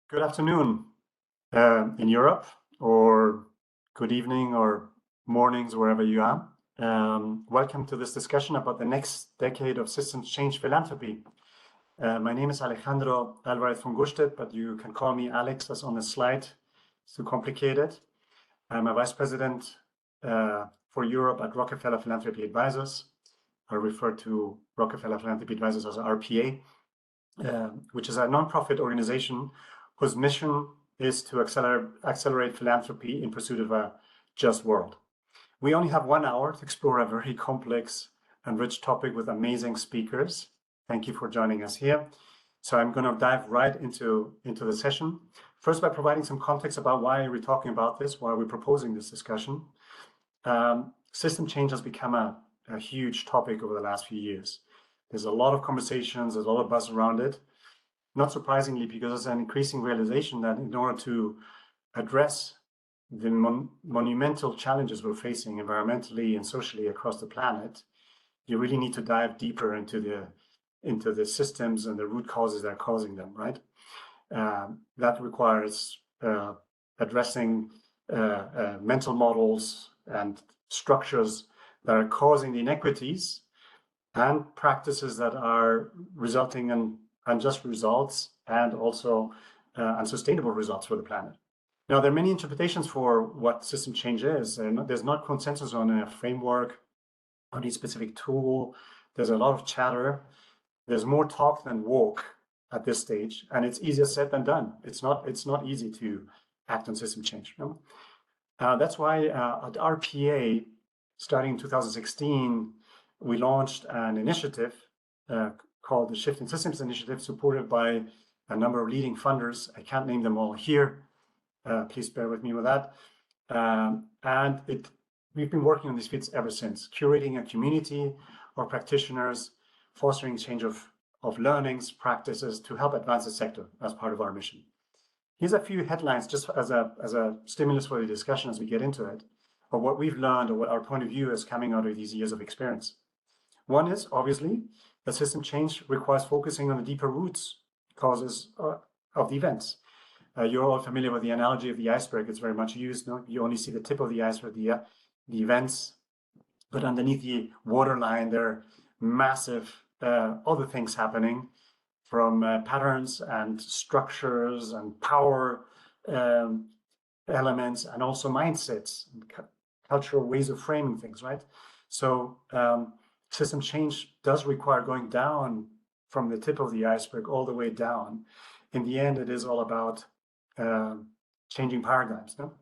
Good afternoon in Europe, or good evening or mornings, wherever you are. Welcome to this discussion about the next decade of systems change philanthropy. My name is Alejandro Álvarez from Gustedt, but you can call me Alex, as on the slide. It's too complicated. I'm a vice president for Europe at Rockefeller Philanthropy Advisors. I refer to Rockefeller Philanthropy Advisors as RPA, which is a nonprofit organization whose mission is to accelerate philanthropy in pursuit of a just world. We only have 1 hour to explore a very complex and rich topic with amazing speakers. Thank you for joining us here. So I'm going to dive right into the session. First, by providing some context about why we're talking about this, why we're proposing this discussion. System change has become a huge topic over the last few years. There's a lot of conversations, there's a lot of buzz around it. Not surprisingly, because there's an increasing realization that in order to address the monumental challenges we're facing environmentally and socially across the planet, you really need to dive deeper into the systems and the root causes that are causing them, right? That requires addressing mental models and structures that are causing the inequities and practices that are resulting in unjust results and also unsustainable results for the planet. Now, there are many interpretations for what system change is, and there's not consensus on a framework, on a specific tool. There's a lot of chatter. There's more talk than walk at this stage, and it's easier said than done. It's not easy to act on system change. No? That's why at RPA, starting in 2016, we launched an initiative called the Shifting Systems Initiative, supported by a number of leading funders. I can't name them all here. Please bear with me with that. We've been working on these fields ever since, curating a community of practitioners, fostering change of learnings, practices to help advance the sector as part of our mission. Here's a few headlines just as a stimulus for the discussion as we get into it, of what we've learned or what our point of view is coming out of these years of experience. One is, obviously, that system change requires focusing on the deeper roots causes of the events. You're all familiar with the analogy of the iceberg. It's very much used. No? You only see the tip of the iceberg, the events, but underneath the waterline, there are massive other things happening, from patterns and structures and power elements, and also mindsets, and cultural ways of framing things, right? So system change does require going down from the tip of the iceberg all the way down. In the end, it is all about changing paradigms. No?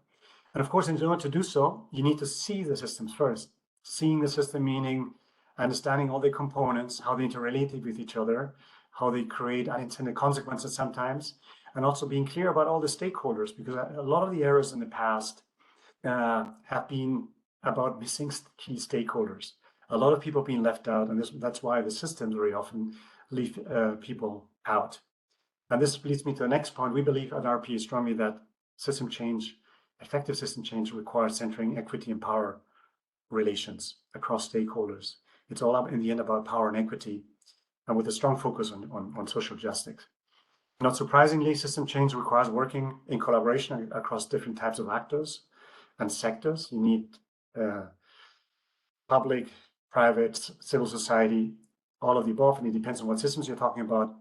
And of course, in order to do so, you need to see the systems first. Seeing the system meaning understanding all the components, how they interrelate with each other, how they create unintended consequences sometimes, and also being clear about all the stakeholders, because a lot of the errors in the past have been about missing key stakeholders. A lot of people being left out, and that's why the systems very often leave people out. And this leads me to the next point. We believe at RPA strongly that system change, effective system change, requires centering equity and power relations across stakeholders. It's all up in the end about power and equity, and with a strong focus on social justice. Not surprisingly, system change requires working in collaboration across different types of actors and sectors. You need public, private, civil society, all of the above, and it depends on what systems you're talking about,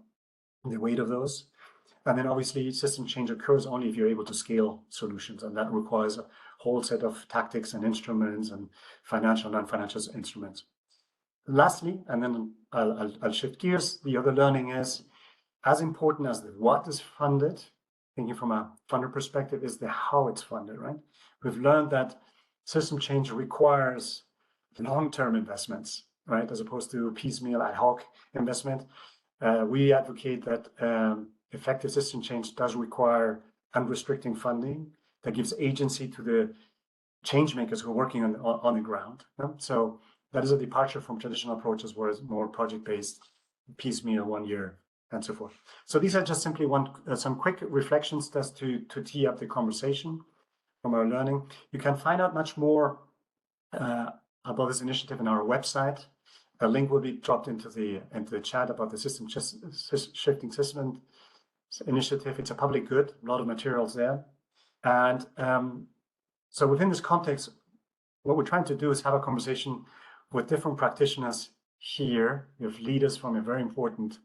the weight of those. And then obviously system change occurs only if you're able to scale solutions, and that requires a whole set of tactics and instruments and financial and non-financial instruments. Lastly, and then I'll shift gears, the other learning is, as important as the what is funded, thinking from a funder perspective, is the how it's funded, right? We've learned that system change requires long-term investments, right, as opposed to piecemeal ad hoc investment. We advocate that effective system change does require unrestricted funding that gives agency to the change makers who are working on the ground. So that is a departure from traditional approaches where it's more project-based, piecemeal, 1 year, and so forth. So these are just simply some quick reflections just to tee up the conversation from our learning. You can find out much more about this initiative in our website. A link will be dropped into the chat about the Shifting initiative. It's a public good, a lot of materials there. And so within this context, what we're trying to do is have a conversation with different practitioners here. We have leaders from a very important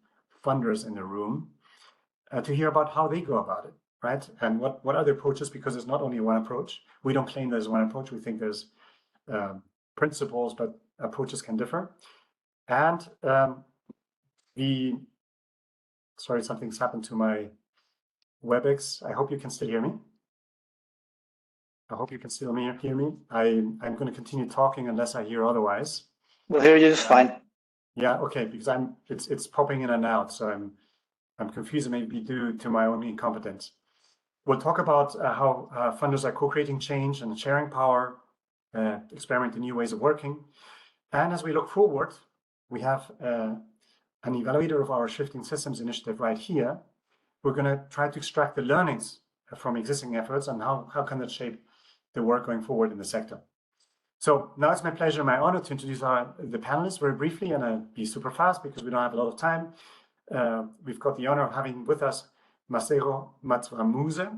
funders in the room to hear about how they go about it, right? And what are the approaches, because there's not only one approach. We don't claim there's one approach. We think there's principles, but approaches can differ. And sorry, something's happened to my WebEx. I hope you can still hear me. I hope you can still hear me. I'm going to continue talking unless I hear otherwise. We'll hear you just fine. Yeah, okay, because it's popping in and out, so I'm confused, maybe due to my own incompetence. We'll talk about how funders are co-creating change and sharing power, experimenting new ways of working. And as we look forward, we have an evaluator of our Shifting Systems initiative right here. We're going to try to extract the learnings from existing efforts and how can that shape the work going forward in the sector. So now it's my pleasure, my honor to introduce the panelists very briefly, and I'll be super fast because we don't have a lot of time. We've got the honor of having with us Masego Madzwamuse,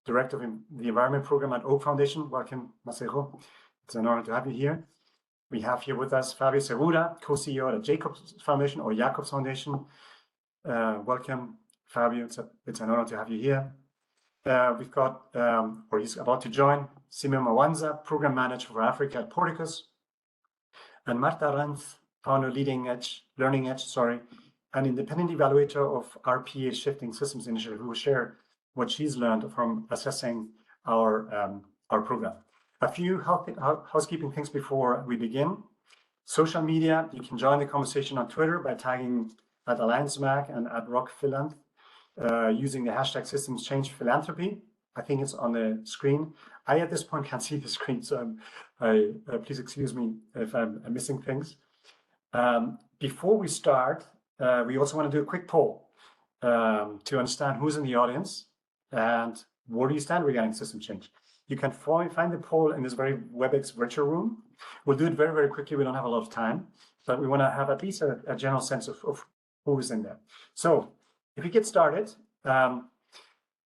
Director of the Environment Program at Oak Foundation. Welcome, Masego. It's an honor to have you here. We have here with us Fabio Segura, co-CEO at Jacobs Foundation or Jacobs Foundation. Welcome, Fabio. It's an honor to have you here. We've got, or he's about to join, Simon Mawanza, Program Manager for Africa at Porticus, and Marta Ranz, founder Learning Edge, an independent evaluator of RPA Shifting Systems Initiative, who will share what she's learned from assessing our program. A few housekeeping things before we begin. Social media, you can join the conversation on Twitter by tagging at AllianceMag and at Rockefeller using the hashtag Systems Change Philanthropy. I think it's on the screen. I, at this point, can't see the screen, so please excuse me if I'm missing things. Before we start, we also want to do a quick poll to understand who's in the audience and where do you stand regarding system change. You can find the poll in this very WebEx virtual room. We'll do it very, very quickly. We don't have a lot of time, but we want to have at least a general sense of who is in there. So if we get started,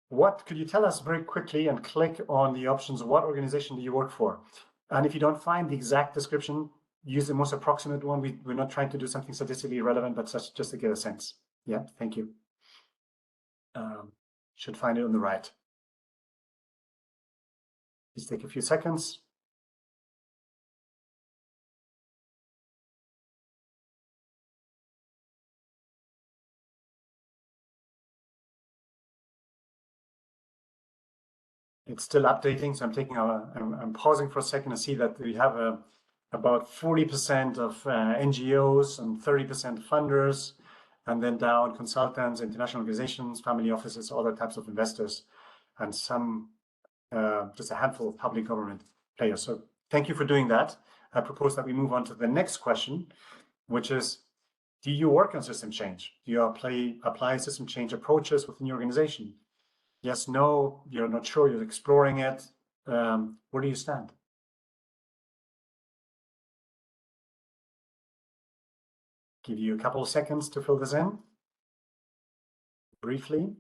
what could you tell us very quickly, and click on the options, what organization do you work for? And if you don't find the exact description, use the most approximate one. We're not trying to do something statistically relevant, but just to get a sense. Yeah, thank you. Should find it on the right. Please take a few seconds. It's still updating, so I'm pausing for a second to see that we have about 40% of NGOs and 30% funders, and then down consultants, international organizations, family offices, other types of investors, and some just a handful of public government players. So thank you for doing that. I propose that we move on to the next question, which is, do you work on system change? Do you apply system change approaches within your organization? Yes, no, you're not sure, you're exploring it. Where do you stand? Give you a couple of seconds to fill this in briefly.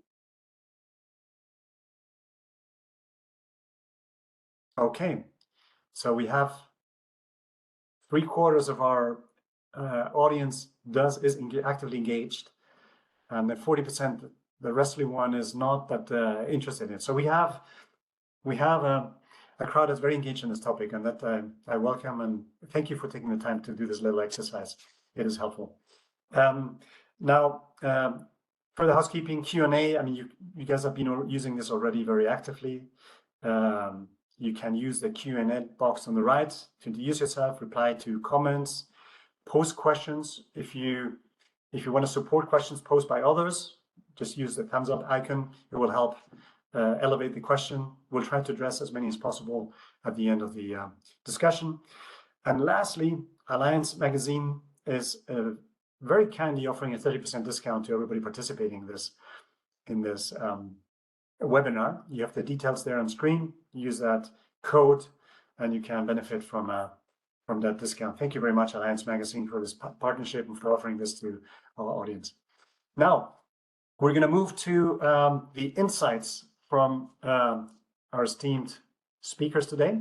Okay, so we have 3/4 of our audience is actively engaged, and the 40%, the rest of the one is not that interested in it. So we have a crowd that's very engaged in this topic, and that I welcome, and thank you for taking the time to do this little exercise. It is helpful. Now, for the housekeeping Q&A, I mean, you guys have been using this already very actively. You can use the Q&A box on the right to introduce yourself, reply to comments, post questions. If you want to support questions posed by others, just use the thumbs up icon. It will help elevate the question. We'll try to address as many as possible at the end of the discussion. And lastly, Alliance Magazine is very kindly offering a 30% discount to everybody participating in this webinar. You have the details there on screen. Use that code and you can benefit from that discount. Thank you very much, Alliance Magazine, for this partnership and for offering this to our audience. Now, We're going to move to the insights from our esteemed speakers today.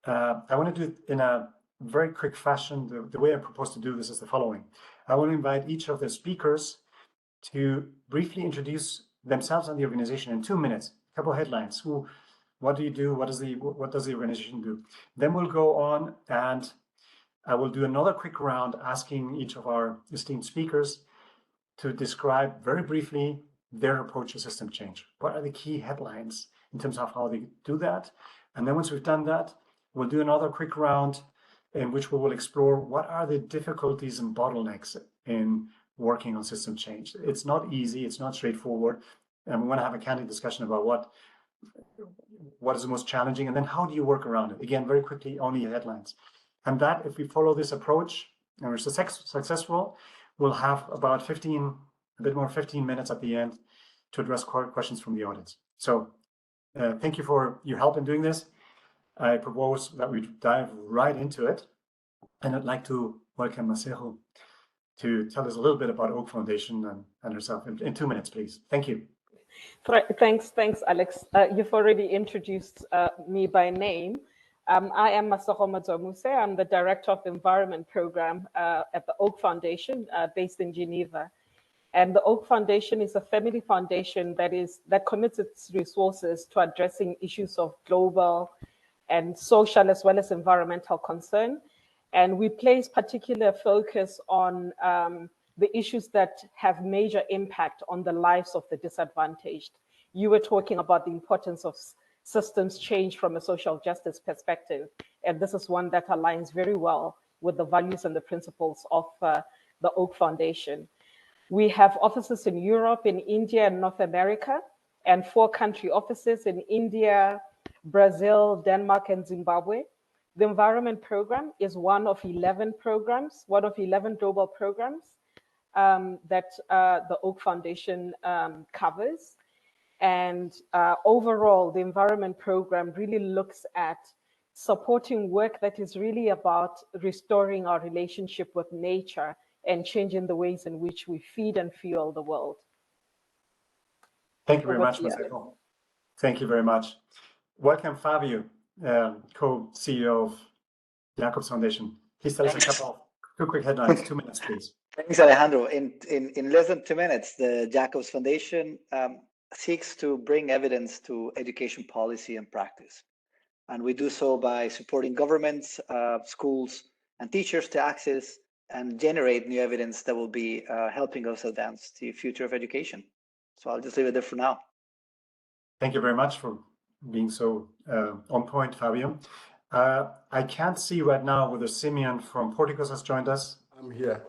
I want to do it in a very quick fashion. The way I propose to do this is the following. I want to invite each of the speakers to briefly introduce themselves and the organization in 2 minutes. A couple of headlines. What do you do? What does the organization do? Then we'll go on, and I will do another quick round asking each of our esteemed speakers to describe very briefly their approach to system change. What are the key headlines in terms of how they do that? And then once we've done that, we'll do another quick round in which we will explore what are the difficulties and bottlenecks in working on system change. It's not easy, it's not straightforward. And we want to have a candid discussion about what is the most challenging, and then how do you work around it? Again, very quickly, only headlines. And that, if we follow this approach and we're successful, we'll have about 15 minutes at the end to address questions from the audience. So thank you for your help in doing this. I propose that we dive right into it. And I'd like to welcome Masego to tell us a little bit about Oak Foundation and herself in 2 minutes, please. Thank you. Thanks, Alex. You've already introduced me by name. I am Masego Madzwamuse. I'm the Director of the Environment Program at the Oak Foundation based in Geneva. And the Oak Foundation is a family foundation that commits its resources to addressing issues of global and social as well as environmental concern. And we place particular focus on the issues that have major impact on the lives of the disadvantaged. You were talking about the importance of systems change from a social justice perspective. And this is one that aligns very well with the values and the principles of the Oak Foundation. We have offices in Europe, in India, and North America, and 4 country offices in India, Brazil, Denmark, and Zimbabwe. The Environment Program is one of 11 programs, one of 11 global programs that the Oak Foundation covers. And overall, the Environment Program really looks at supporting work that is really about restoring our relationship with nature and changing the ways in which we feed and fuel the world. Thank you very much, Masego. Thank you very much. Welcome, Fabio, co-CEO of Jacobs Foundation. Please tell us a couple of 2 quick headlines, 2 minutes, please. Thanks, Alejandro. In less than 2 minutes, the Jacobs Foundation seeks to bring evidence to education policy and practice. And we do so by supporting governments, schools, and teachers to access and generate new evidence that will be helping us advance the future of education. So I'll just leave it there for now. Thank you very much for being so on point, Fabio. I can't see right now whether Simeon from Porticos has joined us. I'm here.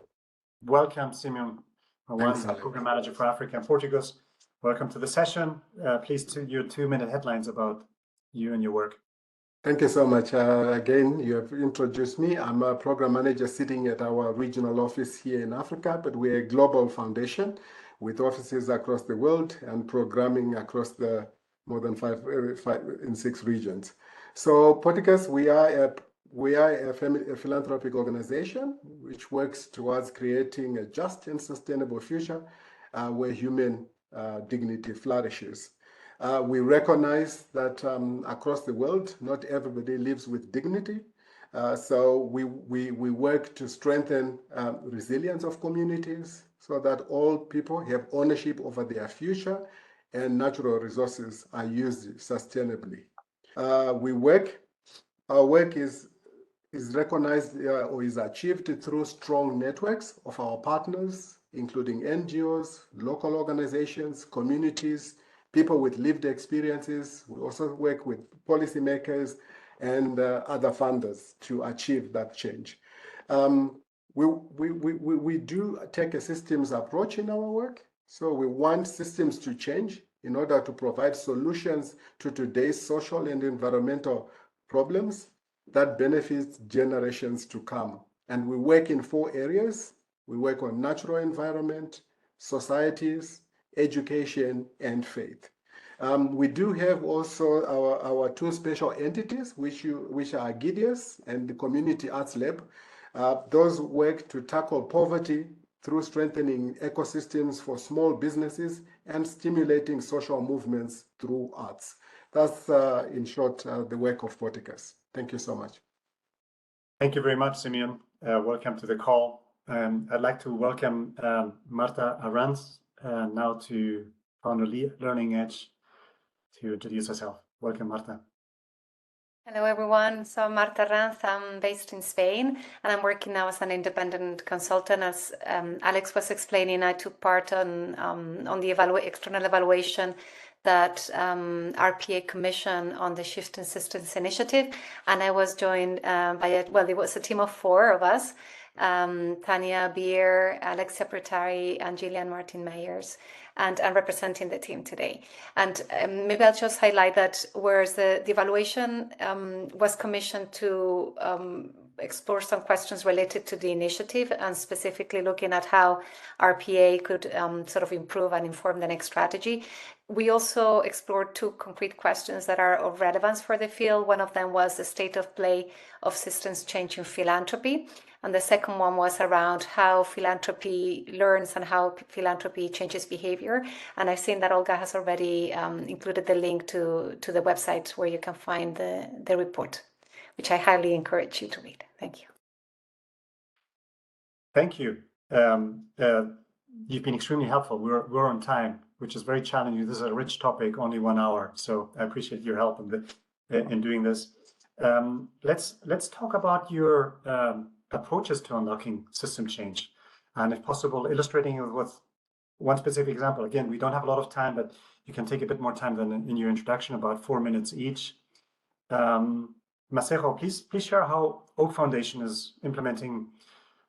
Welcome, Simeon, Program Manager for Africa and Porticos. Welcome to the session. Please, your 2-minute headlines about you and your work. Thank you so much. Again, you have introduced me. I'm a program manager sitting at our regional office here in Africa, but we're a global foundation with offices across the world and programming across the more than 5 in 6 regions. So Porticos, we are a philanthropic organization which works towards creating a just and sustainable future where human dignity flourishes. We recognize that across the world, not everybody lives with dignity. So we work to strengthen resilience of communities so that all people have ownership over their future and natural resources are used sustainably. Our work is recognized or is achieved through strong networks of our partners, including NGOs, local organizations, communities, people with lived experiences. We also work with policymakers and other funders to achieve that change. We do take a systems approach in our work. So we want systems to change in order to provide solutions to today's social and environmental problems that benefits generations to come. And we work in 4 areas. We work on natural environment, societies, education, and faith. We do have also our 2 special entities, which are Gideas and the Community Arts Lab. Those work to tackle poverty through strengthening ecosystems for small businesses and stimulating social movements through arts. That's, in short, the work of Porticus. Thank you so much. Thank you very much, Simeon. Welcome to the call. I'd like to welcome Marta Arranz now to Founder Learning Edge to introduce herself. Welcome, Marta. Hello, everyone. So Marta Arranz, I'm based in Spain, and I'm working now as an independent consultant. As Alex was explaining, I took part on the external evaluation that RPA commissioned on the Shift in Systems initiative, and I was joined by it was a team of 4 of us, Tanya Beer, Alexia Pretari, and Gillian Martin Meyers, and I'm representing the team today. And maybe I'll just highlight that whereas the evaluation was commissioned to explore some questions related to the initiative and specifically looking at how RPA could sort of improve and inform the next strategy. We also explored 2 concrete questions that are of relevance for the field. One of them was the state of play of systems change in philanthropy. And the second one was around how philanthropy learns and how philanthropy changes behavior. And I've seen that Olga has already included the link to the website where you can find the report, which I highly encourage you to read. Thank you. Thank you. You've been extremely helpful. We're on time, which is very challenging. This is a rich topic, only 1 hour. So I appreciate your help in doing this. Let's talk about your approaches to unlocking system change, and if possible, illustrating it with one specific example. Again, we don't have a lot of time, but you can take a bit more time than in your introduction, about 4 minutes each. Masego, please share how Oak Foundation is implementing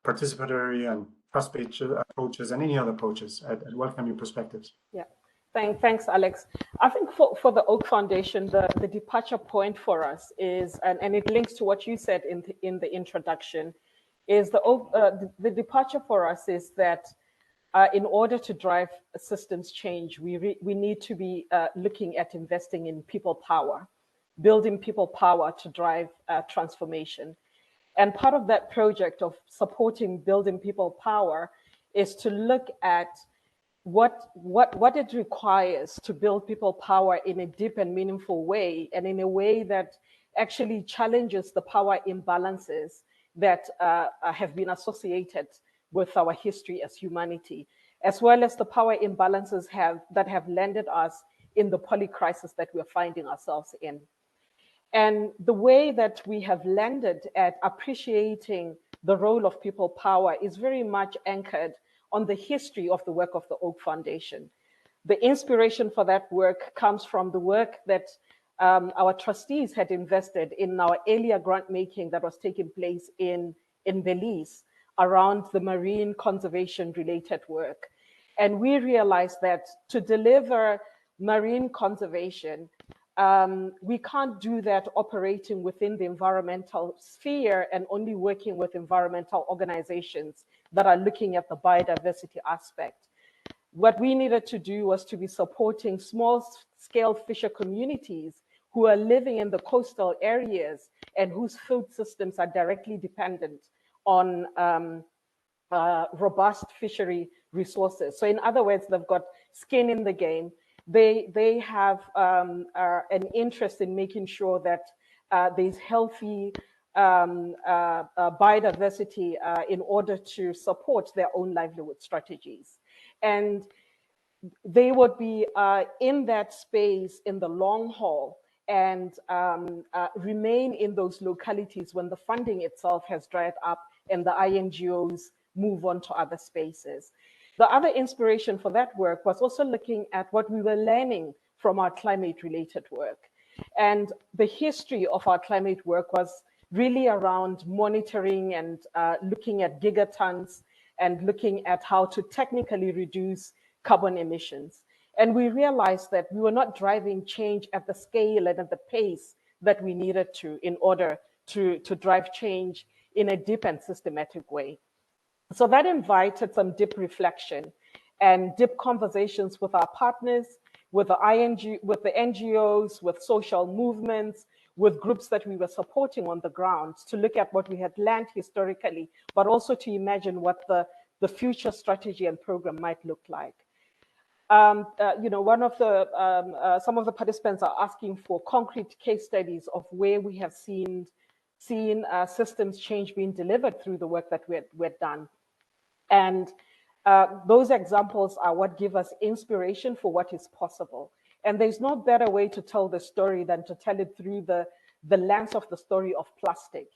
participatory and trust-based approaches and any other approaches. I'd welcome your perspectives. Yeah. Thanks, Alex. I think for the Oak Foundation, the departure point for us is, and it links to what you said in the introduction, is the departure for us is that in order to drive systems change, we need to be looking at investing in people power, building people power to drive transformation. And part of that project of supporting building people power is to look at what it requires to build people power in a deep and meaningful way, and in a way that actually challenges the power imbalances that have been associated with our history as humanity, as well as the power imbalances that have landed us in the polycrisis that we're finding ourselves in. And the way that we have landed at appreciating the role of people power is very much anchored on the history of the work of the Oak Foundation. The inspiration for that work comes from the work that our trustees had invested in our earlier grant making that was taking place in Belize around the marine conservation related work. And we realized that to deliver marine conservation, we can't do that operating within the environmental sphere and only working with environmental organizations that are looking at the biodiversity aspect. What we needed to do was to be supporting small-scale fisher communities who are living in the coastal areas and whose food systems are directly dependent on robust fishery resources. So in other words, they've got skin in the game. They have an interest in making sure that there's healthy biodiversity in order to support their own livelihood strategies. And they would be in that space in the long haul and remain in those localities when the funding itself has dried up and the INGOs move on to other spaces. The other inspiration for that work was also looking at what we were learning from our climate-related work. And the history of our climate work was really around monitoring and looking at gigatons and looking at how to technically reduce carbon emissions. And we realized that we were not driving change at the scale and at the pace that we needed to in order to drive change in a deep and systematic way. So that invited some deep reflection and deep conversations with our partners, with the NGOs, with social movements, with groups that we were supporting on the ground to look at what we had learned historically, but also to imagine what the the future strategy and program might look like. One of the some of the participants are asking for concrete case studies of where we have seen systems change being delivered through the work that we're done, and those examples are what give us inspiration for what is possible. And there's no better way to tell the story than to tell it through the lens of the story of plastic.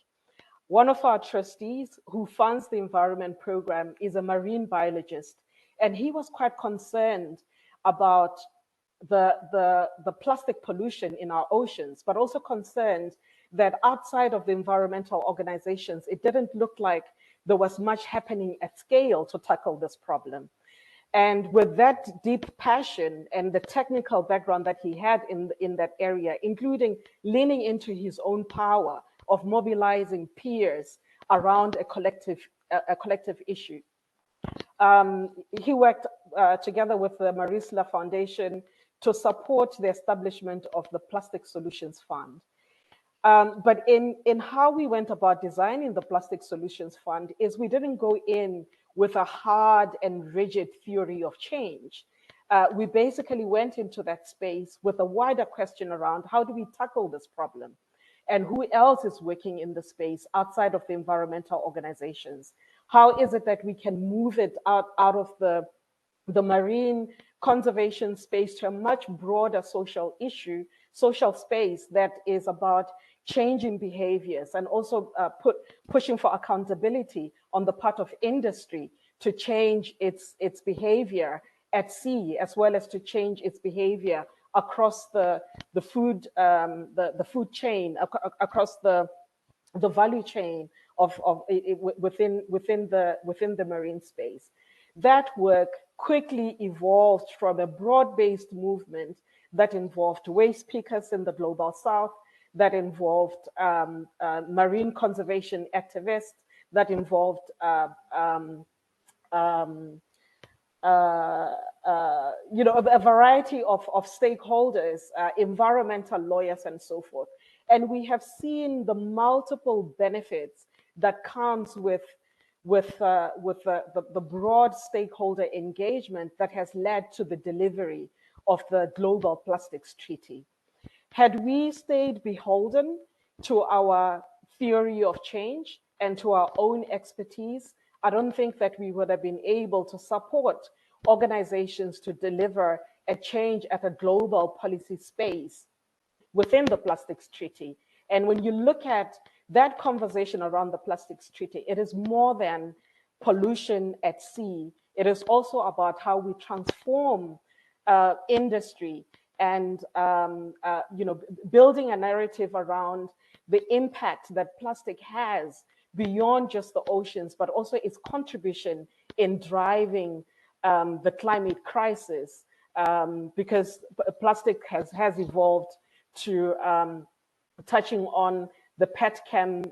One of our trustees who funds the environment program is a marine biologist, and he was quite concerned about the plastic pollution in our oceans, but also concerned that outside of the environmental organizations, it didn't look like there was much happening at scale to tackle this problem. And with that deep passion and the technical background that he had in that area, including leaning into his own power of mobilizing peers around a collective issue, he worked together with the Marisla Foundation to support the establishment of the Plastic Solutions Fund. But in how we went about designing the Plastic Solutions Fund is we didn't go in with a hard and rigid theory of change. We basically went into that space with a wider question around how do we tackle this problem? And who else is working in the space outside of the environmental organizations? How is it that we can move it out of the marine conservation space to a much broader social issue, social space that is about changing behaviors and also pushing for accountability on the part of industry to change its behavior at sea, as well as to change its behavior across the food chain, across the value chain within the marine space. That work quickly evolved from a broad-based movement that involved waste pickers in the global south, that involved marine conservation activists, that involved a variety of stakeholders, environmental lawyers, and so forth. And we have seen the multiple benefits that comes with the broad stakeholder engagement that has led to the delivery of the Global Plastics Treaty. Had we stayed beholden to our theory of change and to our own expertise, I don't think that we would have been able to support organizations to deliver a change at a global policy space within the Plastics Treaty. And when you look at that conversation around the Plastics Treaty, it is more than pollution at sea. It is also about how we transform industry and building a narrative around the impact that plastic has beyond just the oceans, but also its contribution in driving the climate crisis, because plastic has evolved to touching on the petchem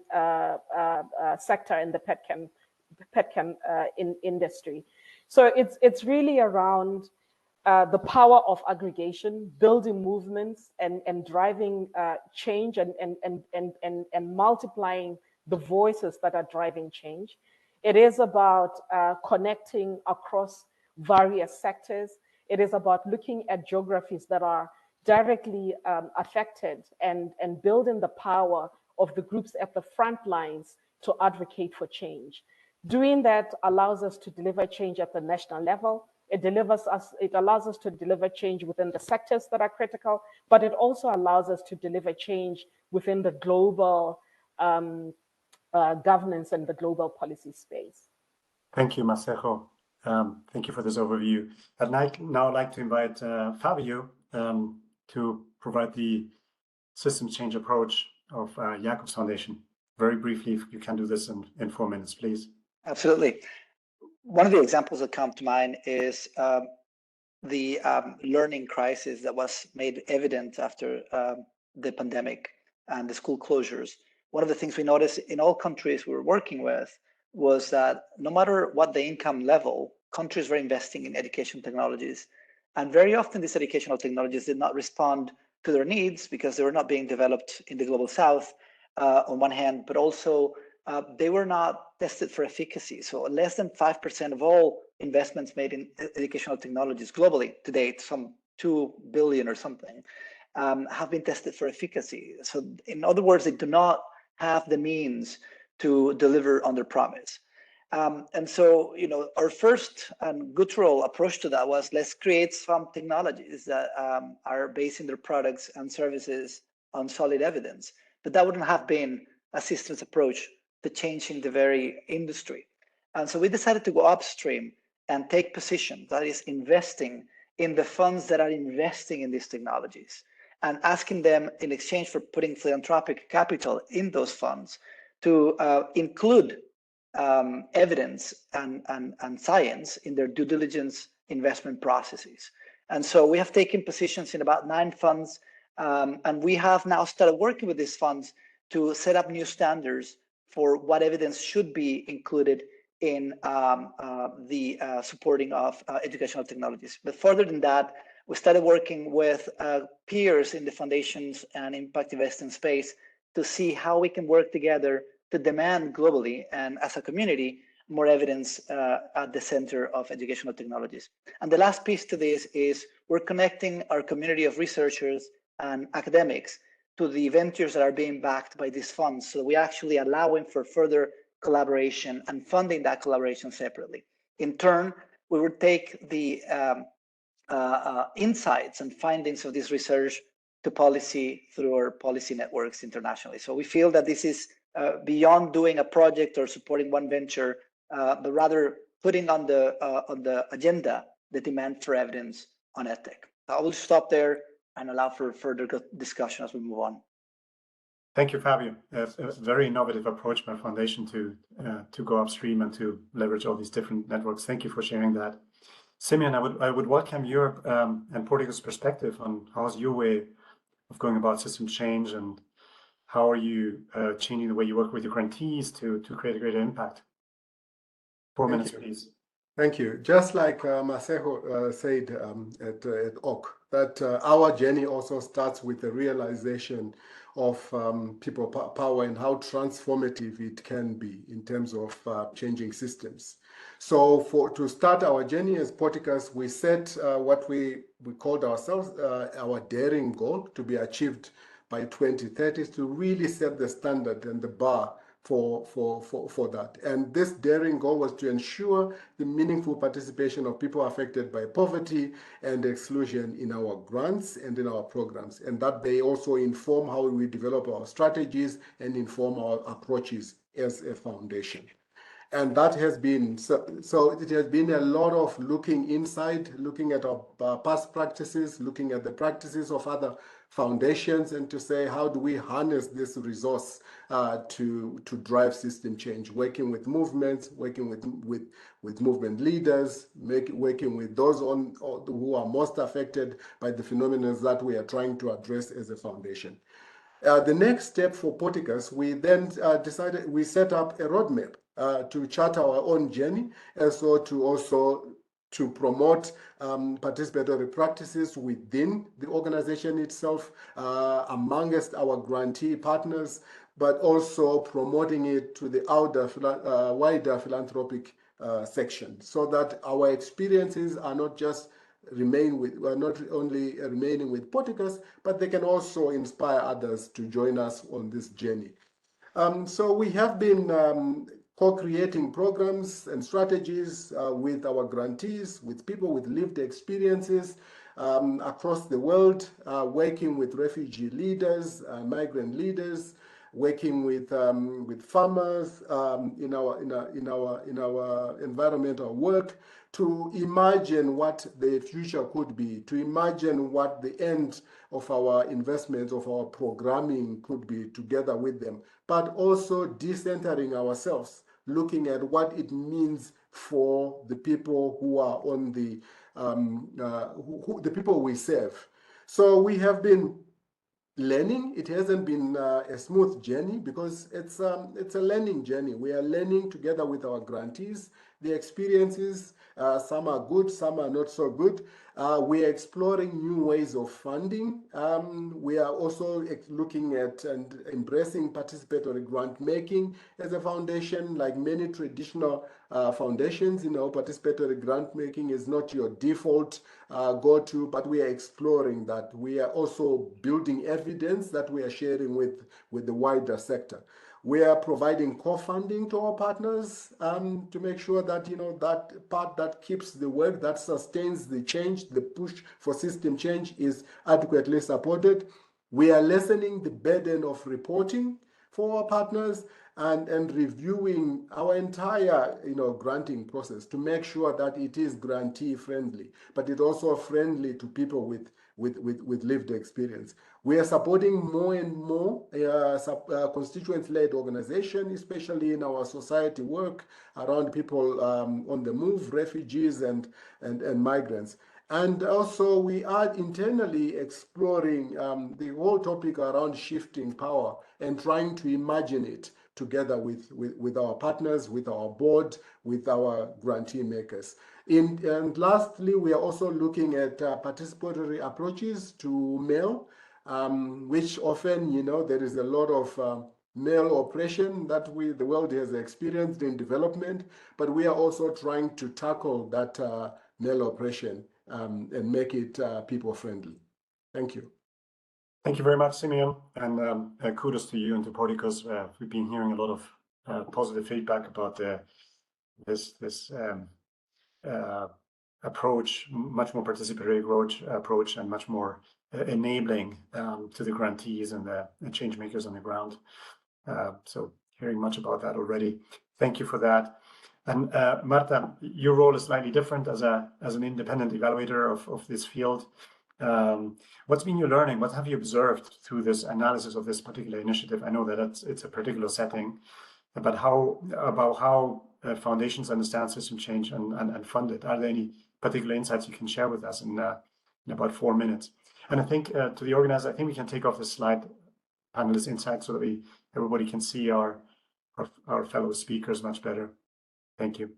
sector and the petchem industry. So it's really around the power of aggregation, building movements, and driving change, and multiplying the voices that are driving change. It is about connecting across various sectors. It is about looking at geographies that are directly affected and building the power of the groups at the front lines to advocate for change. Doing that allows us to deliver change at the national level. It allows us to deliver change within the sectors that are critical, but it also allows us to deliver change within the global governance and the global policy space. Thank you, Masego. Thank you for this overview. I'd now like to invite Fabio to provide the systems change approach of Jacobs Foundation. Very briefly, if you can do this in 4 minutes, please. Absolutely. One of the examples that come to mind is the learning crisis that was made evident after the pandemic and the school closures. One of the things we noticed in all countries we were working with was that no matter what the income level, countries were investing in education technologies. And very often these educational technologies did not respond to their needs because they were not being developed in the global south on one hand, but also they were not tested for efficacy. So less than 5% of all investments made in educational technologies globally to date, some 2 billion or something, have been tested for efficacy. So in other words, they do not have the means to deliver on their promise. And so, our first and guttural approach to that was, let's create some technologies that are basing their products and services on solid evidence. But that wouldn't have been a systems approach to changing the very industry. And so we decided to go upstream and take position, that is investing in the funds that are investing in these technologies and asking them in exchange for putting philanthropic capital in those funds to include evidence and science in their due diligence investment processes. And so we have taken positions in about 9 funds, and we have now started working with these funds to set up new standards for what evidence should be included in the supporting of educational technologies. But further than that, we started working with peers in the foundations and impact investing space to see how we can work together to demand globally and as a community more evidence at the center of educational technologies. And the last piece to this is we're connecting our community of researchers and academics to the ventures that are being backed by these funds. So we actually allowing for further collaboration and funding that collaboration separately. In turn, we would take the insights and findings of this research to policy through our policy networks internationally. So we feel that this is beyond doing a project or supporting one venture, but rather putting on the agenda the demand for evidence on EdTech. I will stop there and allow for further discussion as we move on. Thank you, Fabio. A very innovative approach by Foundation to go upstream and to leverage all these different networks. Thank you for sharing that. Simeon, I would welcome your and Portugal's perspective on how's your way of going about system change, and how are you changing the way you work with your grantees to create a greater impact? 4 minutes, please. Thank you. Just like Masego said at OAK, that our journey also starts with the realization of people power and how transformative it can be in terms of changing systems. So to start our journey as Porticus, we set what we called ourselves our daring goal to be achieved by 2030, to really set the standard and the bar for that. And this daring goal was to ensure the meaningful participation of people affected by poverty and exclusion in our grants and in our programs, and that they also inform how we develop our strategies and inform our approaches as a foundation. And that has been, so it has been a lot of looking inside, looking at our past practices, looking at the practices of other foundations, and to say, how do we harness this resource to drive system change, working with movements, working with movement leaders, working with those who are most affected by the phenomena that we are trying to address as a foundation. The next step for Porticus, we then decided, we set up a roadmap to chart our own journey, and so to promote participatory practices within the organization itself, amongst our grantee partners, but also promoting it to the wider philanthropic section, so that our experiences are not just not only remaining with Porticus, but they can also inspire others to join us on this journey. So we have been co-creating programs and strategies with our grantees, with people with lived experiences across the world, working with refugee leaders, migrant leaders, working with farmers in our environmental work, to imagine what the future could be, to imagine what the end of our investments, of our programming could be together with them, but also decentering ourselves, looking at what it means for the people who are on the people we serve. So we have been learning. It hasn't been a smooth journey, because it's a learning journey. We are learning together with our grantees the experiences, Some are good, some are not so good. We are exploring new ways of funding. We are also looking at and embracing participatory grant making as a foundation. Like many traditional foundations, participatory grant making is not your default go-to, but we are exploring that. We are also building evidence that we are sharing with the wider sector. We are providing co-funding to our partners to make sure that that part that keeps the work, that sustains the change, the push for system change is adequately supported. We are lessening the burden of reporting for our partners and reviewing our entire granting process to make sure that it is grantee friendly, but it's also friendly to people with lived experience. We are supporting more and more constituent-led organization, especially in our society work around people on the move, refugees and migrants. And also we are internally exploring the whole topic around shifting power and trying to imagine it together with our partners, with our board, with our grantee makers. And lastly, we are also looking at participatory approaches to mail, which often, there is a lot of mail oppression that the world has experienced in development, but we are also trying to tackle that mail oppression and make it people-friendly. Thank you. Thank you very much, Simeon, and kudos to you and to Porticus. We've been hearing a lot of positive feedback about this approach, much more participatory approach, and much more enabling to the grantees and the change makers on the ground. So hearing much about that already. Thank you for that. And Marta, your role is slightly different as an independent evaluator of this field. What's been your learning? What have you observed through this analysis of this particular initiative? I know that it's a particular setting, but how foundations understand system change and fund it? Are there any particular insights you can share with us in about 4 minutes? And I think to the organizer, I think we can take off this slide, panelist insights, so that everybody can see our fellow speakers much better. Thank you.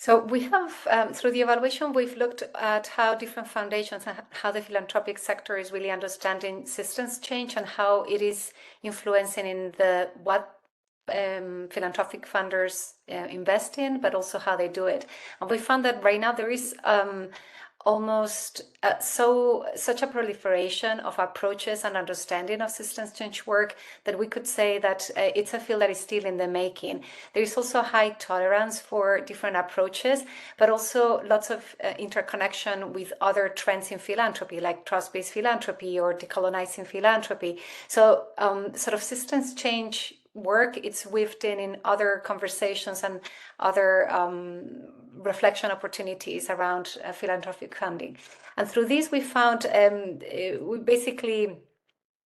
So we have, through the evaluation, we've looked at how different foundations and how the philanthropic sector is really understanding systems change and how it is influencing in what philanthropic funders invest in, but also how they do it. And we found that right now there is almost such a proliferation of approaches and understanding of systems change work that we could say that it's a field that is still in the making. There is also high tolerance for different approaches, but also lots of interconnection with other trends in philanthropy, like trust-based philanthropy or decolonizing philanthropy. So sort of systems change work, it's weaved in other conversations and other reflection opportunities around philanthropic funding. And through this, we found, we basically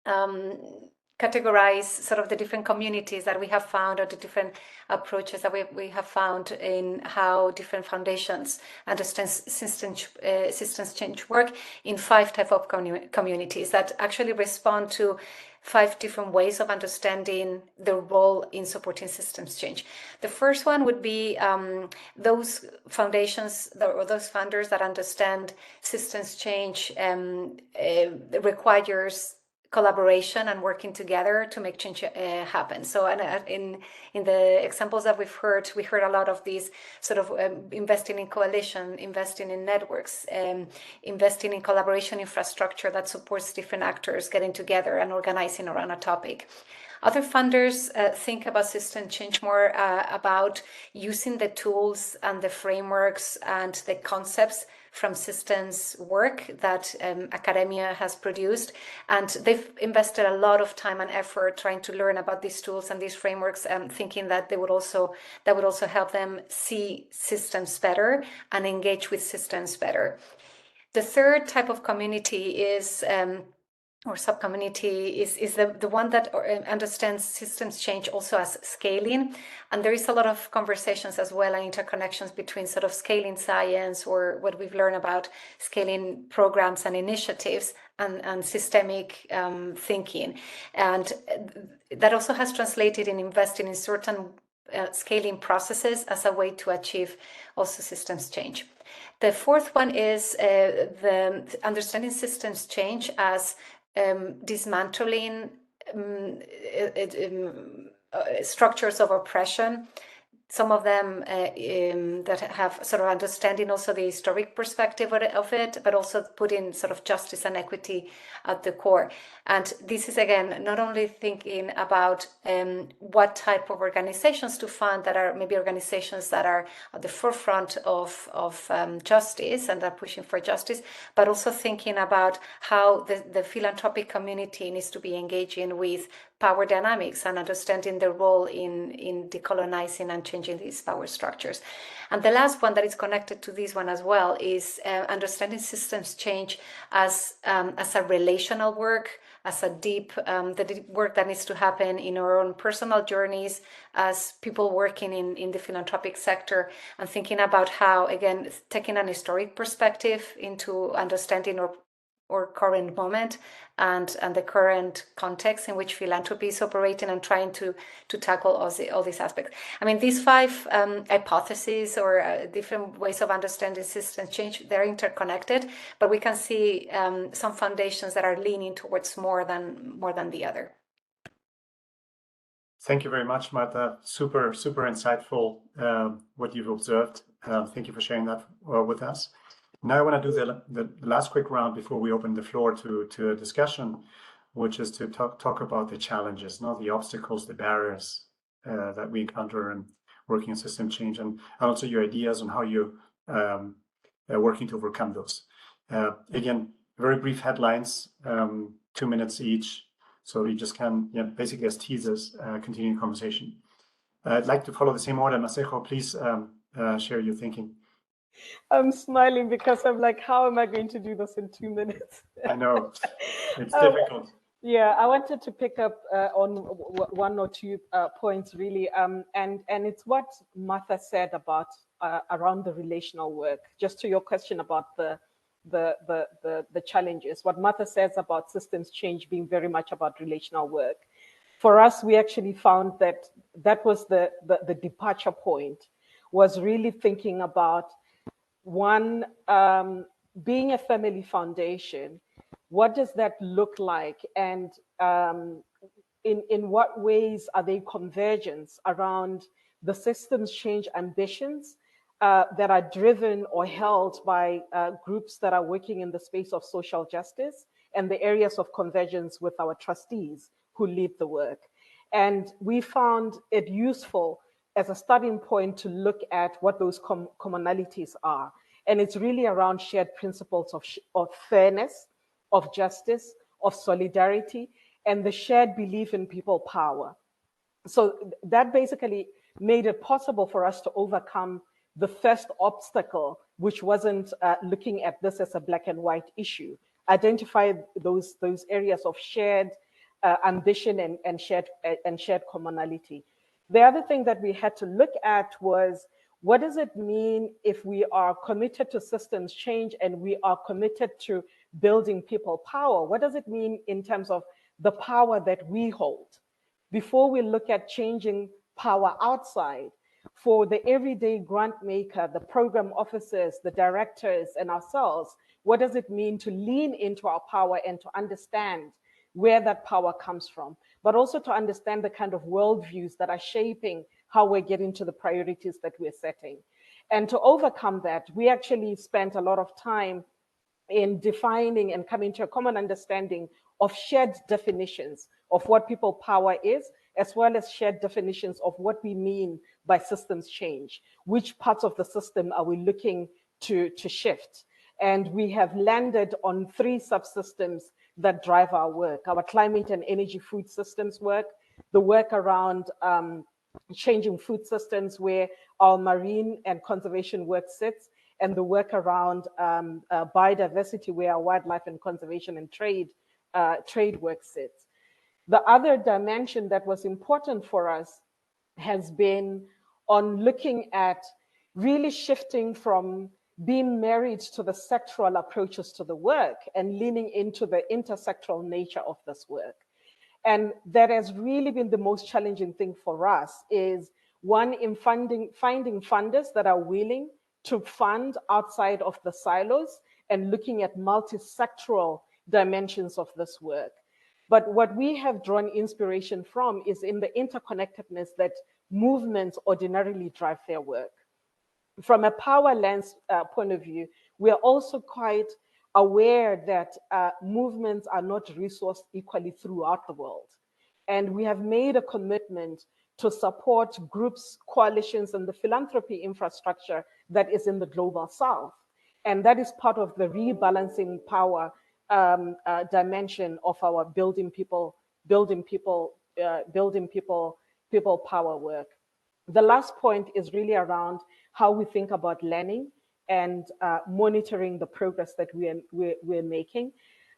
categorize sort of the different communities that we have found, or the different approaches that we have found in how different foundations understand systems change work in 5 types of communities that actually respond to 5 different ways of understanding the role in supporting systems change. The first one would be those foundations or those funders that understand systems change requires collaboration and working together to make change happen. So in the examples that we heard a lot of these sort of investing in coalition, investing in networks, investing in collaboration infrastructure that supports different actors getting together and organizing around a topic. Other funders think about system change more about using the tools and the frameworks and the concepts from systems work that academia has produced, and they've invested a lot of time and effort trying to learn about these tools and these frameworks, thinking that that would also help them see systems better and engage with systems better. The third type of community is or subcommunity is the one that understands systems change also as scaling. And there is a lot of conversations as well and interconnections between sort of scaling science, or what we've learned about scaling programs and initiatives, and systemic thinking. And that also has translated in investing in certain scaling processes as a way to achieve also systems change. The fourth one is the understanding systems change as dismantling structures of oppression, some of them that have sort of understanding also the historic perspective of it, but also putting sort of justice and equity at the core. And this is, again, not only thinking about what type of organizations to fund that are maybe organizations that are at the forefront of justice and are pushing for justice, but also thinking about how the philanthropic community needs to be engaging with power dynamics and understanding their role in decolonizing and changing these power structures. And the last one that is connected to this one as well is understanding systems change as a relational work, as a deep work that needs to happen in our own personal journeys as people working in the philanthropic sector, and thinking about how, again, taking an historic perspective into understanding or current moment and the current context in which philanthropy is operating, and trying to tackle all these aspects. I mean, these five hypotheses or different ways of understanding systems change, they're interconnected, but we can see some foundations that are leaning towards more than the other. Thank you very much, Marta. Super insightful what you've observed. Thank you for sharing that with us. Now I want to do the last quick round before we open the floor to a discussion, which is to talk about the challenges, not the obstacles, the barriers that we encounter in working in system change, and also your ideas on how you are working to overcome those. Again, very brief headlines, 2 minutes each, so you just can basically as teasers continue the conversation. I'd like to follow the same order. Masego, please share your thinking. I'm smiling because I'm like, how am I going to do this in 2 minutes? I know, it's difficult. Yeah, I wanted to pick up on one or two points really, and it's what Martha said about around the relational work. Just to your question about the challenges, what Martha says about systems change being very much about relational work. For us, we actually found that was the departure point, was really thinking about one, being a family foundation. What does that look like? And in what ways are they convergence around the systems change ambitions that are driven or held by groups that are working in the space of social justice, and the areas of convergence with our trustees who lead the work? And we found it useful as a starting point to look at what those commonalities are. And it's really around shared principles of fairness, of justice, of solidarity, and the shared belief in people power. So that basically made it possible for us to overcome the first obstacle, which wasn't looking at this as a black and white issue, identify those areas of shared ambition and shared commonality. The other thing that we had to look at was, what does it mean if we are committed to systems change and we are committed to building people power? What does it mean in terms of the power that we hold? Before we look at changing power outside, for the everyday grant maker, the program officers, the directors, and ourselves, what does it mean to lean into our power and to understand where that power comes from, but also to understand the kind of worldviews that are shaping how we're getting to the priorities that we're setting? And to overcome that, we actually spent a lot of time in defining and coming to a common understanding of shared definitions of what people power is, as well as shared definitions of what we mean by systems change. Which parts of the system are we looking to shift? And we have landed on 3 subsystems that drive our work: our climate and energy food systems work, the work around changing food systems where our marine and conservation work sits, and the work around biodiversity where our wildlife and conservation and trade work sits. The other dimension that was important for us has been on looking at really shifting from being married to the sectoral approaches to the work and leaning into the intersectoral nature of this work. And that has really been the most challenging thing for us, is One, in finding funders that are willing to fund outside of the silos and looking at multi-sectoral dimensions of this work. But what we have drawn inspiration from is in the interconnectedness that movements ordinarily drive their work. From a power lens point of view, we are also quite aware that movements are not resourced equally throughout the world. And we have made a commitment to support groups, coalitions, and the philanthropy infrastructure that is in the global south. And that is part of the rebalancing power dimension of our building people power work. The last point is really around how we think about learning and monitoring the progress that we're making.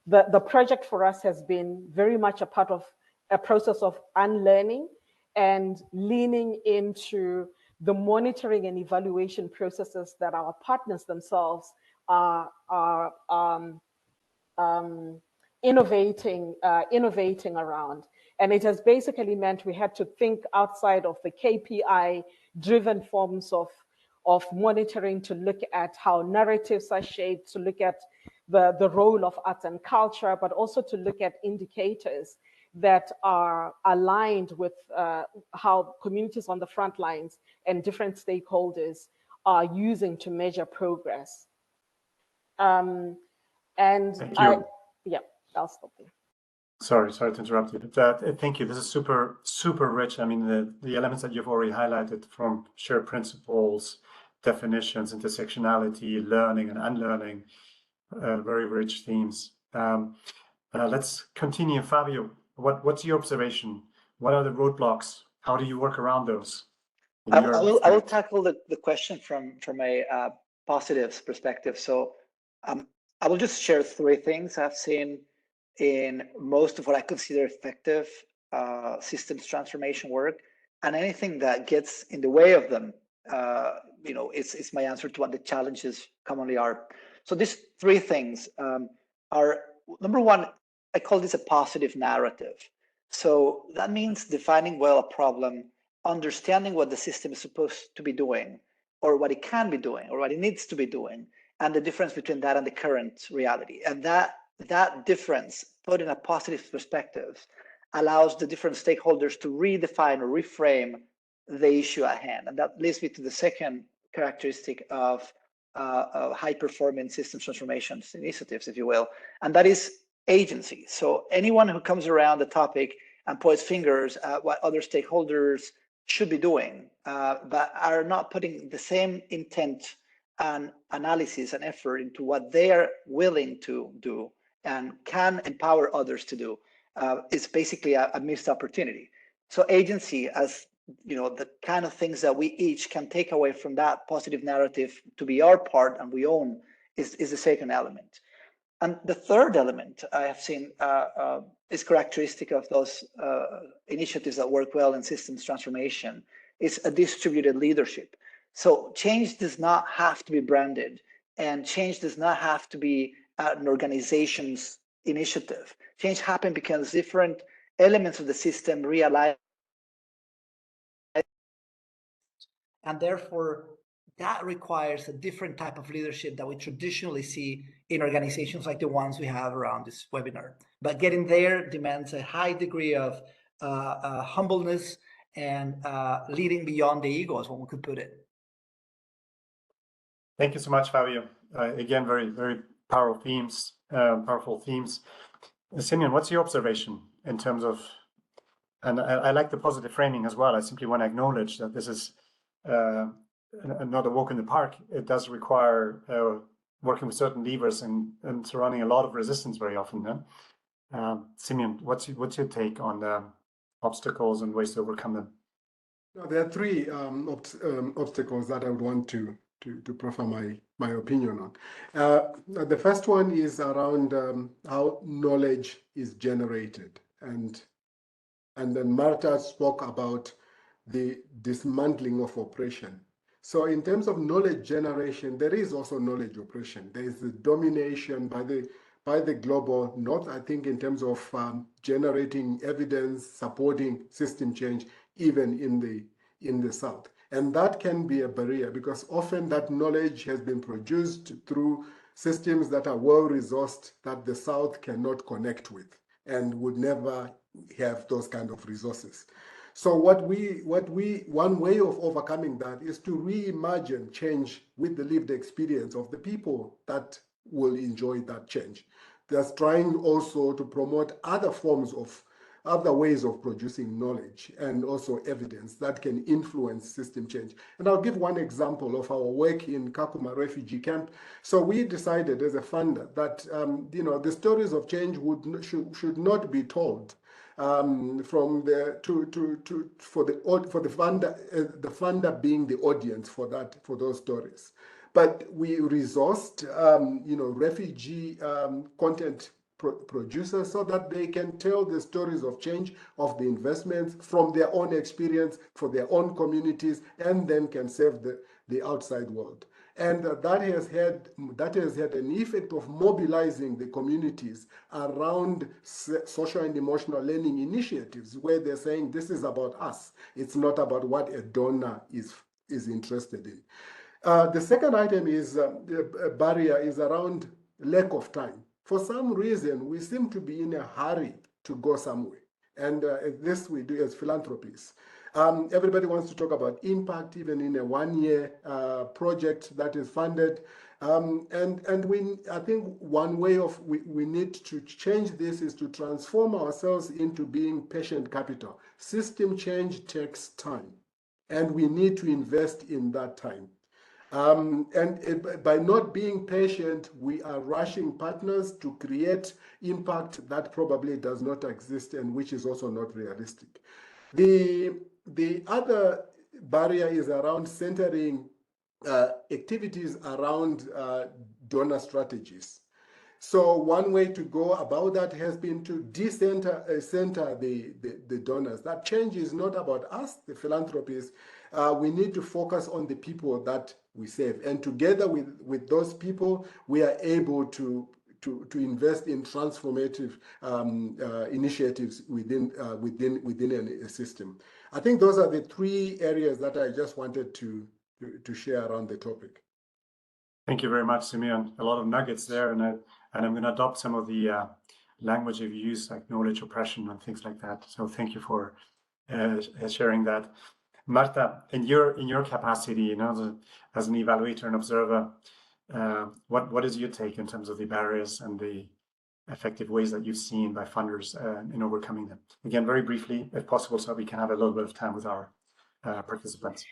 The project for us has been very much a part of a process of unlearning and leaning into the monitoring and evaluation processes that our partners themselves are innovating around. And it has basically meant we had to think outside of the KPI-driven forms of monitoring to look at how narratives are shaped, to look at the role of arts and culture, but also to look at indicators that are aligned with how communities on the front lines and different stakeholders are using to measure progress. And I'll stop there. Sorry to interrupt you, but thank you. This is super rich. I mean, the elements that you've already highlighted, from shared principles, definitions, intersectionality, learning and unlearning, very rich themes. Let's continue. Fabio, what's your observation? What are the roadblocks? How do you work around those? I will tackle the question from a positives perspective. So I will just share three things I've seen in most of what I consider effective systems transformation work, and anything that gets in the way of them, it's my answer to what the challenges commonly are. So these three things are, number one, I call this a positive narrative. So that means defining well a problem, understanding what the system is supposed to be doing, or what it can be doing, or what it needs to be doing, and the difference between that and the current reality. And that difference, put in a positive perspective, allows the different stakeholders to redefine or reframe the issue at hand. And that leads me to the second characteristic of high-performing systems transformations initiatives, if you will, and that is agency. So anyone who comes around the topic and points fingers at what other stakeholders should be doing, but are not putting the same intent and analysis and effort into what they are willing to do and can empower others to do, is basically a missed opportunity. So agency, as the kind of things that we each can take away from that positive narrative to be our part and we own, is the second element. And the third element I have seen is characteristic of those initiatives that work well in systems transformation, is a distributed leadership. So change does not have to be branded, and change does not have to be an organization's initiative. Change happens because different elements of the system realize, and therefore that requires a different type of leadership that we traditionally see in organizations like the ones we have around this webinar. But getting there demands a high degree of humbleness and leading beyond the ego, as one could put it. Thank you so much, Fabio. Again, very, very powerful themes. Simeon, what's your observation in terms of, and I like the positive framing as well. I simply want to acknowledge that this is not a walk in the park. It does require working with certain levers and surrounding a lot of resistance very often. Simeon, what's your take on the obstacles and ways to overcome them? Now, there are three obstacles that I would want to proffer my opinion on. The first one is around how knowledge is generated, and then Marta spoke about the dismantling of oppression. So in terms of knowledge generation, there is also knowledge oppression. There is the domination by the global north, I think, in terms of generating evidence, supporting system change, even in in the South. And that can be a barrier because often that knowledge has been produced through systems that are well-resourced that the South cannot connect with and would never have those kind of resources. So one way of overcoming that is to reimagine change with the lived experience of the people that will enjoy that change. That's trying also to promote other ways of producing knowledge and also evidence that can influence system change. And I'll give one example of our work in Kakuma refugee camp. So we decided as a funder that the stories of change should not be told for the funder being the audience for those stories. But we resourced refugee content producers so that they can tell the stories of change, of the investments from their own experience for their own communities, and then can serve the outside world. And that has had an effect of mobilizing the communities around social and emotional learning initiatives where they're saying this is about us. It's not about what a donor is interested in. The second item is the barrier is around lack of time. For some reason, we seem to be in a hurry to go somewhere. And this we do as philanthropists. Everybody wants to talk about impact, even in a one-year project that is funded. I think one way we need to change this is to transform ourselves into being patient capital. System change takes time, and we need to invest in that time. By not being patient, we are rushing partners to create impact that probably does not exist and which is also not realistic. The other barrier is around centering activities around donor strategies. So one way to go about that has been to center the donors. That change is not about us, the philanthropists. We need to focus on the people that we serve, and together with those people, we are able to invest in transformative initiatives within a system. I think those are the three areas that I just wanted to share around the topic. Thank you very much, Simeon. A lot of nuggets there, and I'm going to adopt some of the language you've used, like knowledge oppression and things like that. So thank you for sharing that. Marta, in your capacity, as an evaluator and observer, what is your take in terms of the barriers and the effective ways that you've seen by funders in overcoming them? Again, very briefly, if possible, so we can have a little bit of time with our participants.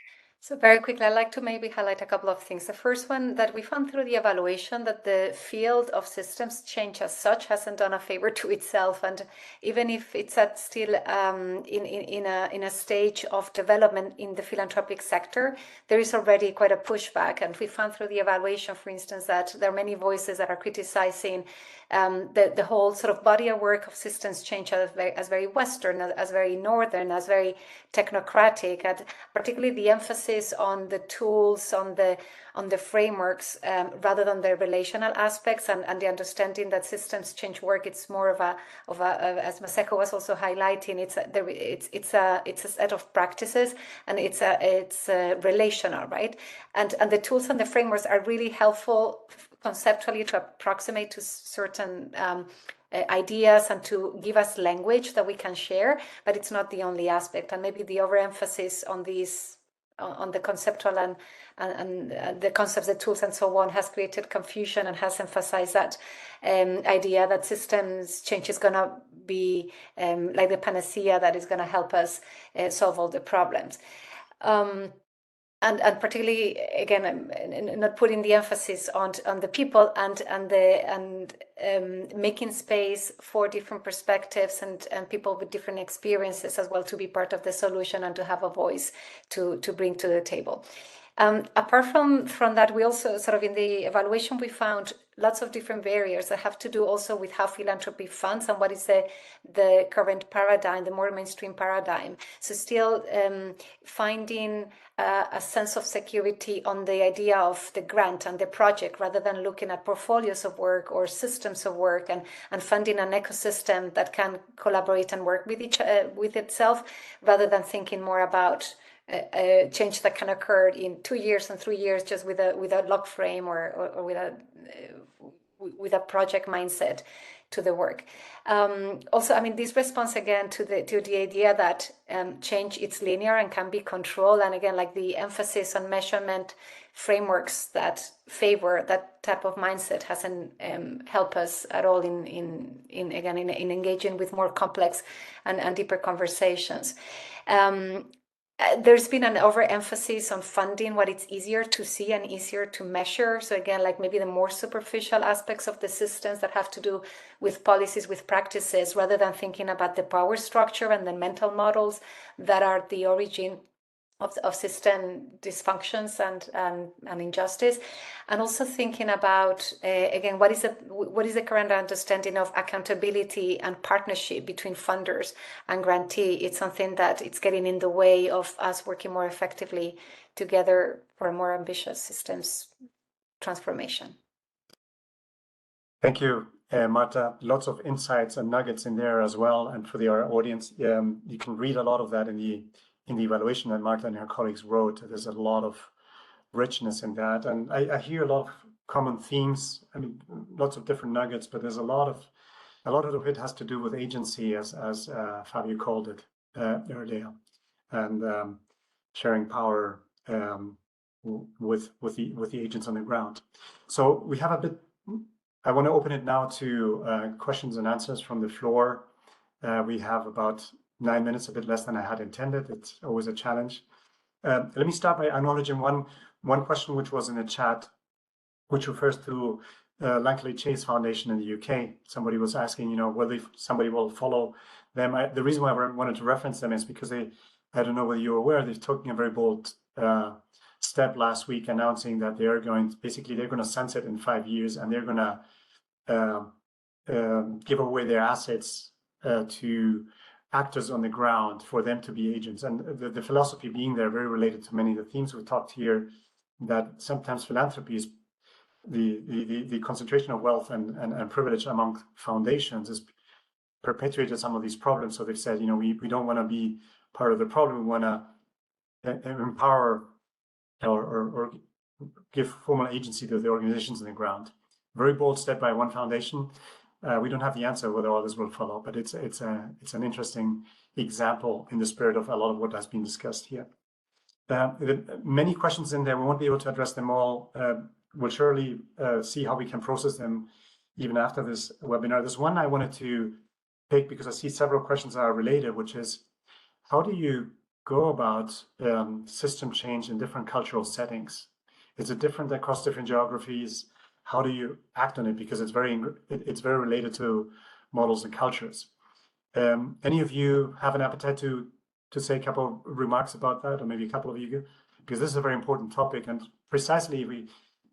So very quickly, I'd like to maybe highlight a couple of things. The first one, that we found through the evaluation that the field of systems change as such hasn't done a favor to itself. And even if it's still in a stage of development in the philanthropic sector, there is already quite a pushback. And we found through the evaluation, for instance, that there are many voices that are criticizing the whole sort of body of work of systems change as very Western, as very Northern, as very technocratic, and particularly the emphasis on the tools, on the frameworks, rather than the relational aspects, and the understanding that systems change work. It's more of a as Masego was also highlighting, it's a set of practices, and it's relational, right? And the tools and the frameworks are really helpful conceptually to approximate to certain ideas and to give us language that we can share, but it's not the only aspect. And maybe the overemphasis on these, on the conceptual and the concepts, the tools, and so on, has created confusion and has emphasized that idea that systems change is going to be like the panacea that is going to help us solve all the problems. And particularly, again, not putting the emphasis on the people and making space for different perspectives and people with different experiences as well to be part of the solution and to have a voice to bring to the table. Apart from that, we also sort of in the evaluation, we found lots of different barriers that have to do also with how philanthropy funds and what is the current paradigm, the more mainstream paradigm. So still finding a sense of security on the idea of the grant and the project, rather than looking at portfolios of work or systems of work and funding an ecosystem that can collaborate and work with itself, rather than thinking more about change that can occur in 2 years and 3 years just with a log frame or with a project mindset to the work. Also, I mean, this response again to the idea that change is linear and can be controlled, and again, like the emphasis on measurement frameworks that favor that type of mindset hasn't helped us at all in engaging with more complex and deeper conversations. There's been an overemphasis on funding what it's easier to see and easier to measure. So again, like maybe the more superficial aspects of the systems that have to do with policies, with practices, rather than thinking about the power structure and the mental models that are the origin of system dysfunctions and injustice, and also thinking about again what is the current understanding of accountability and partnership between funders and grantee. It's something that it's getting in the way of us working more effectively together for a more ambitious systems transformation. Thank you, Marta. Lots of insights and nuggets in there as well, and for our audience, you can read a lot of that in the evaluation that Marta and her colleagues wrote. There's a lot of richness in that, and I hear a lot of common themes. I mean, lots of different nuggets, but there's a lot of it has to do with agency, as Fabio called it earlier, and sharing power with the agents on the ground. So we have a bit. I want to open it now to questions and answers from the floor. We have about 9 minutes, a bit less than I had intended. It's always a challenge. Let me start by acknowledging one question which was in the chat, which refers to Langley Chase Foundation in the UK. Somebody was asking, whether somebody will follow them. The reason why I wanted to reference them is because I don't know whether you're aware, they've taken a very bold step last week, announcing that they're going to sunset in 5 years, and they're going to give away their assets to actors on the ground for them to be agents. And the philosophy being there, very related to many of the themes we talked here, that sometimes philanthropy is the concentration of wealth and privilege among foundations has perpetuated some of these problems. So they've said, we don't want to be part of the problem. We want to empower or give formal agency to the organizations on the ground. Very bold step by one foundation. We don't have the answer whether others will follow, but it's an interesting example in the spirit of a lot of what has been discussed here. Many questions in there. We won't be able to address them all. We'll surely see how we can process them even after this webinar. There's one I wanted to pick because I see several questions that are related, which is, how do you go about system change in different cultural settings? Is it different across different geographies? How do you act on it? Because it's very related to models and cultures. Any of you have an appetite to say a couple of remarks about that, or maybe a couple of you, because this is a very important topic, and precisely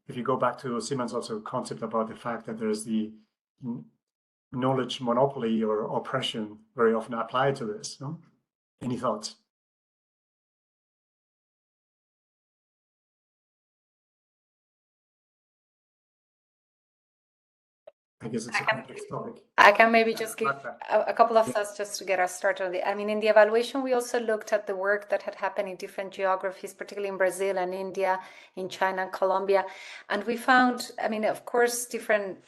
if you go back to Simon's also concept about the fact that there's the knowledge monopoly or oppression very often applied to this. No? Any thoughts? I guess it's a complex topic. I can maybe just give a couple of thoughts just to get us started on it. I mean, in the evaluation, we also looked at the work that had happened in different geographies, particularly in Brazil and India, in China and Colombia. And we found, I mean, of course, different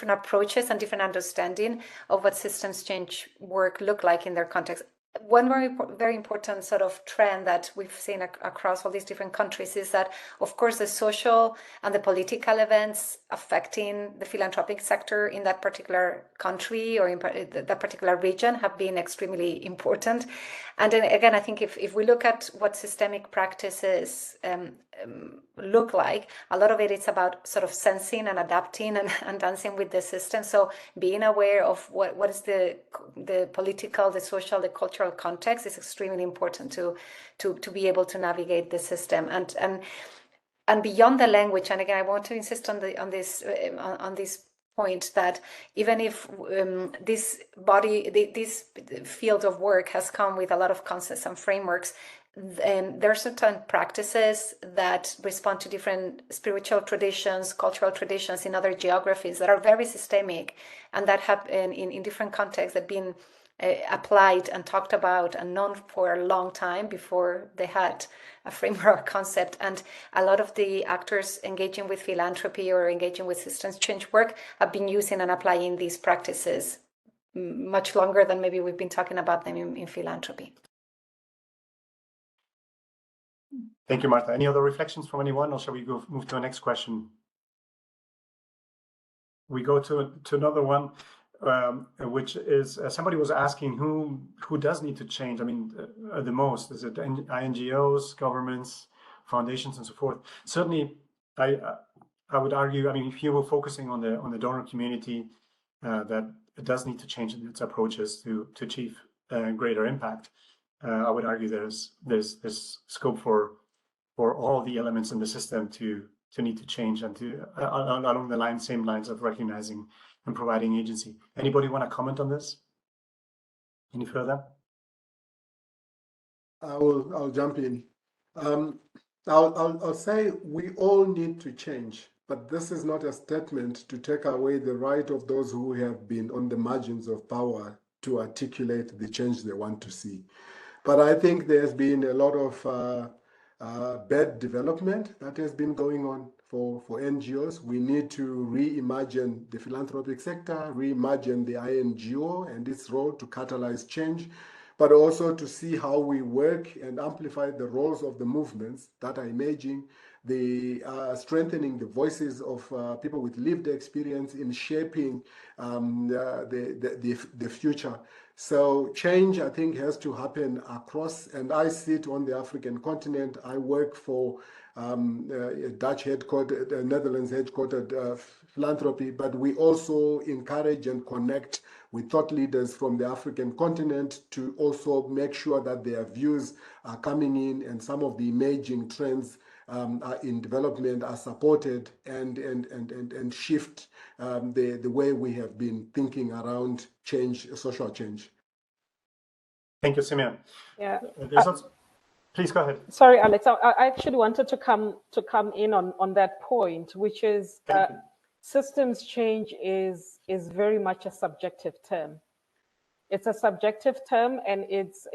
approaches and different understanding of what systems change work look like in their context. One very important sort of trend that we've seen across all these different countries is that, of course, the social and the political events affecting the philanthropic sector in that particular country or in that particular region have been extremely important. And then again, I think if we look at what systemic practices look like, a lot of it is about sort of sensing and adapting and dancing with the system. So being aware of what is the political, the social, the cultural context is extremely important to be able to navigate the system. And beyond the language, and again, I want to insist on this point that even if this field of work has come with a lot of concepts and frameworks, there are certain practices that respond to different spiritual traditions, cultural traditions in other geographies that are very systemic and that have in different contexts that have been applied and talked about and known for a long time before they had a framework concept. And a lot of the actors engaging with philanthropy or engaging with systems change work have been using and applying these practices much longer than maybe we've been talking about them in philanthropy. Thank you, Martha. Any other reflections from anyone, or shall we move to the next question? We go to another one, which is somebody was asking who does need to change. I mean, the most is it NGOs, governments, foundations, and so forth. Certainly, I would argue. I mean, if you were focusing on the donor community, that it does need to change in its approaches to achieve greater impact. I would argue there's scope for all the elements in the system to need to change and to along the same lines of recognizing and providing agency. Anybody want to comment on this? Any further? I'll jump in. I'll say we all need to change, but this is not a statement to take away the right of those who have been on the margins of power to articulate the change they want to see. But I think there's been a lot of bad development that has been going on for NGOs. We need to reimagine the philanthropic sector, reimagine the INGO and its role to catalyze change, but also to see how we work and amplify the roles of the movements that are emerging, the strengthening the voices of people with lived experience in shaping the future. So change, I think, has to happen across, and I sit on the African continent. I work for a Dutch headquartered, Netherlands headquartered philanthropy, but we also encourage and connect with thought leaders from the African continent to also make sure that their views are coming in and some of the emerging trends in development are supported and shift the way we have been thinking around change, social change. Thank you, Simeon. Yeah. Please go ahead. Sorry, Alex. I actually wanted to come in on that point, which is systems change is very much a subjective term. It's a subjective term, and it's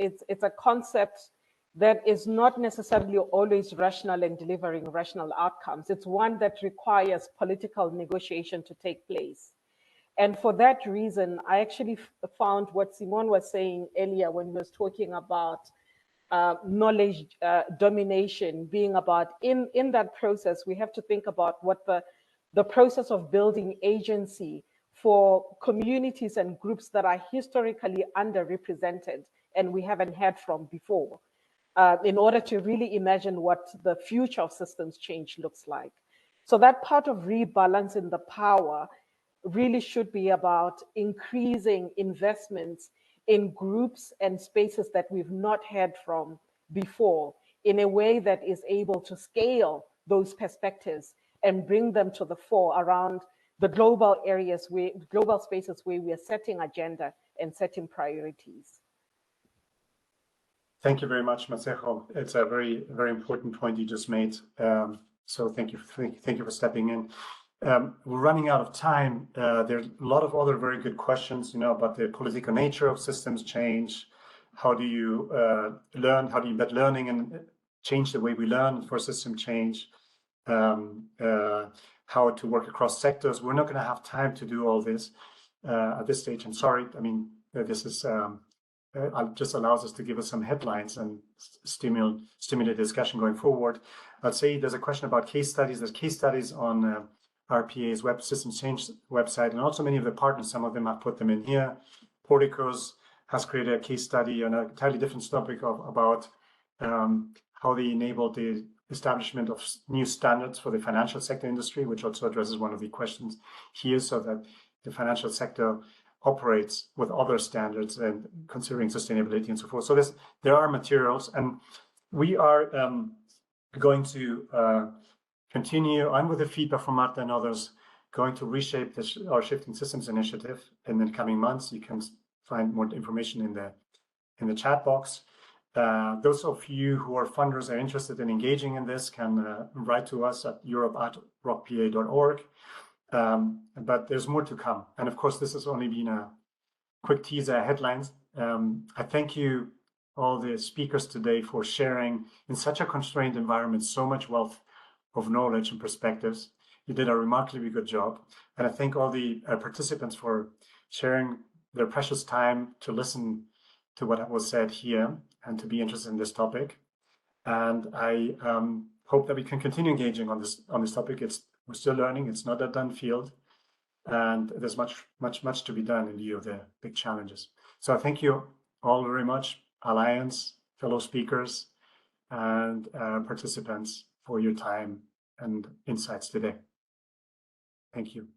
a concept that is not necessarily always rational and delivering rational outcomes. It's one that requires political negotiation to take place. And for that reason, I actually found what Simon was saying earlier when he was talking about knowledge domination being about, in that process, we have to think about what the process of building agency for communities and groups that are historically underrepresented and we haven't heard from before, in order to really imagine what the future of systems change looks like. So that part of rebalancing the power really should be about increasing investments in groups and spaces that we've not heard from before in a way that is able to scale those perspectives and bring them to the fore around the global areas, global spaces where we are setting agenda and setting priorities. Thank you very much, Masego. It's a very, very important point you just made. So thank you for stepping in. We're running out of time. There's a lot of other very good questions, about the political nature of systems change. How do you learn? How do you embed learning and change the way we learn for system change? How to work across sectors. We're not going to have time to do all this at this stage. I'm sorry. I mean, this is just allows us to give us some headlines and stimulate discussion going forward. I'd say there's a question about case studies. There's case studies on RPA's Web Systems Change website, and also many of the partners, some of them have put them in here. Porticos has created a case study on a entirely different topic about how they enable the establishment of new standards for the financial sector industry, which also addresses one of the questions here, so that the financial sector operates with other standards and considering sustainability and so forth. So there are materials, and we are going to continue on with the feedback from Marta and others, going to reshape our Shifting Systems initiative in the coming months. You can find more information in the chat box. Those of you who are funders and interested in engaging in this can write to us at europe@rockpa.org. But there's more to come. And of course, this has only been a quick teaser, headlines. I thank you, all the speakers today, for sharing in such a constrained environment so much wealth of knowledge and perspectives. You did a remarkably good job. And I thank all the participants for sharing their precious time to listen to what was said here and to be interested in this topic. And I hope that we can continue engaging on this topic. We're still learning. It's not a done field. And there's much to be done in view of the big challenges. So I thank you all very much, Alliance, fellow speakers, and participants, for your time and insights today. Thank you.